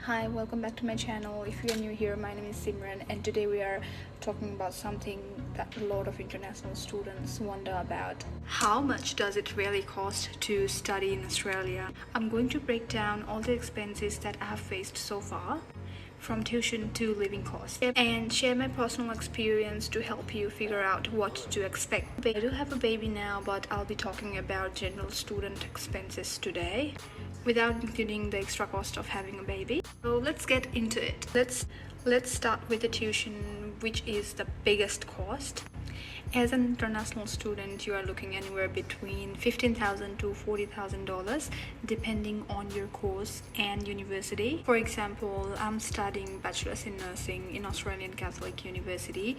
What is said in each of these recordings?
Hi, welcome back to my channel. If you are new here, my name is Simran, and today we are talking about something that a lot of international students wonder about. How much does it really cost to study in Australia? I'm going to break down all the expenses that I have faced so far, from tuition to living costs, and share my personal experience to help you figure out what to expect. I do have a baby now, but I'll be talking about general student expenses today without including the extra cost of having a baby. So let's get into it. Let's start with the tuition, which is the biggest cost. As an international student, you are looking anywhere between $15,000 to $40,000 depending on your course and university. For example, I'm studying bachelor's in nursing in Australian Catholic University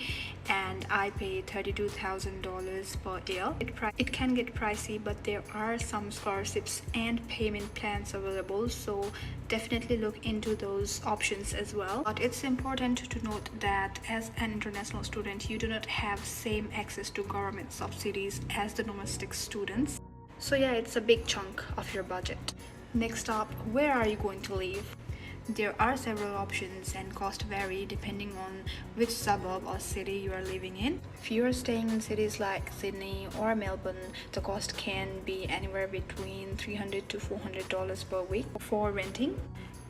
and I pay $32,000 per year. It can get pricey, but there are some scholarships and payment plans available, so definitely look into those options as well. But it's important to note that as an international student, you do not have same access to government subsidies as the domestic students. So yeah, it's a big chunk of your budget. Next up, where are you going to live? There are several options and costs vary depending on which suburb or city you are living in. If you are staying in cities like Sydney or Melbourne, the cost can be anywhere between $300 to $400 per week for renting.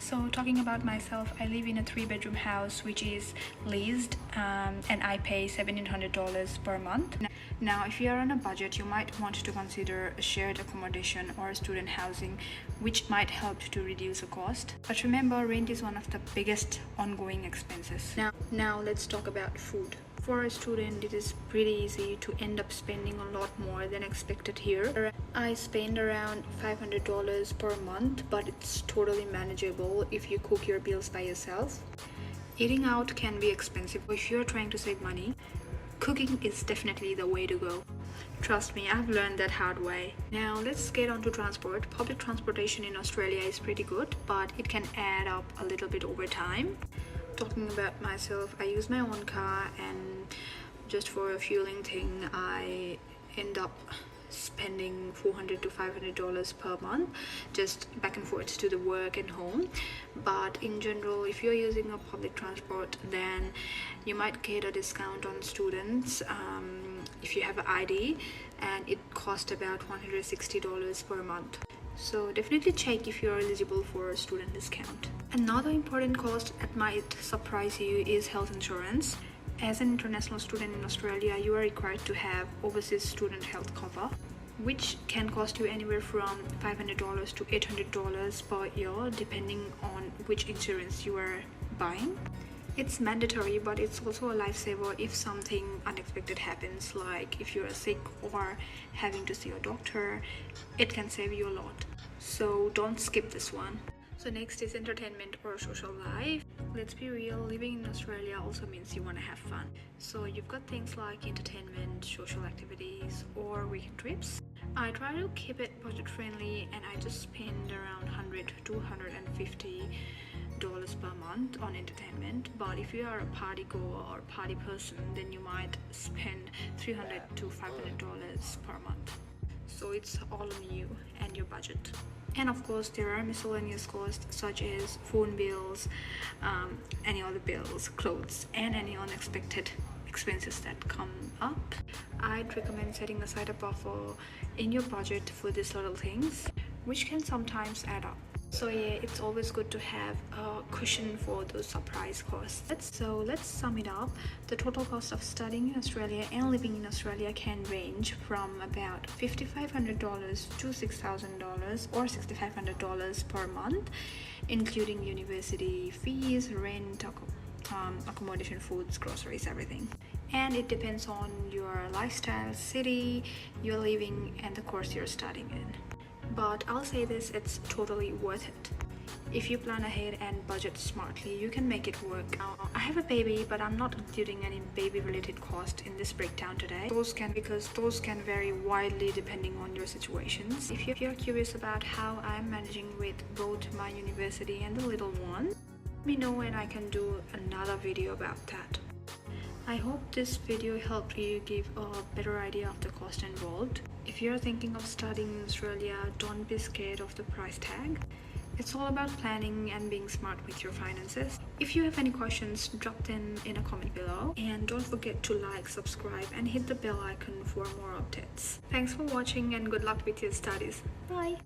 So talking about myself, I live in a 3-bedroom house which is leased and I pay $1,700 per month. Now, if you are on a budget, you might want to consider a shared accommodation or student housing, which might help to reduce the cost. But remember, rent is one of the biggest ongoing expenses. Now let's talk about food. For a student, it is pretty easy to end up spending a lot more than expected here. I spend around $500 per month, but it's totally manageable if you cook your bills by yourself. Eating out can be expensive if you're trying to save money. Cooking is definitely the way to go. Trust me, I've learned that hard way. Now let's get on to transport. Public transportation in Australia is pretty good, but it can add up a little bit over time. Talking about myself, I use my own car, and just for a fueling thing, I end up spending $400 to $500 per month just back and forth to the work and home. But in general, if you're using a public transport, then you might get a discount on students if you have an ID, and it costs about $160 per month. So definitely check if you're eligible for a student discount. Another important cost that might surprise you is health insurance. As an international student in Australia, you are required to have overseas student health cover, which can cost you anywhere from $500 to $800 per year depending on which insurance you are buying. It's mandatory, but it's also a lifesaver if something unexpected happens, like if you're sick or having to see a doctor. It can save you a lot. So don't skip this one. So next is entertainment or social life. Let's be real, living in Australia also means you want to have fun. So you've got things like entertainment, social activities, or weekend trips. I try to keep it budget friendly, and I just spend around $100 to $250 per month on entertainment. But if you are a party goer or party person, then you might spend $300 to $500 per month. So it's all on you and your budget. And of course, there are miscellaneous costs such as phone bills, any other bills, clothes, and any unexpected expenses that come up. I'd recommend setting aside a buffer in your budget for these little things, which can sometimes add up. So yeah, it's always good to have a cushion for those surprise costs. Let's sum it up. The total cost of studying in Australia and living in Australia can range from about $5,500 to $6,000 or $6,500 per month, including university fees, rent, accommodation, foods, groceries, everything. And it depends on your lifestyle, city you're living, and the course you're studying in. But I'll say this, it's totally worth it. If you plan ahead and budget smartly, you can make it work. Now, I have a baby, but I'm not including any baby-related cost in this breakdown today. Those can vary widely depending on your situations. If you're curious about how I'm managing with both my university and the little one, let me know and I can do another video about that. I hope this video helped you give a better idea of the cost involved. If you're thinking of studying in Australia, don't be scared of the price tag. It's all about planning and being smart with your finances. If you have any questions, drop them in a comment below. And don't forget to like, subscribe, and hit the bell icon for more updates. Thanks for watching and good luck with your studies. Bye!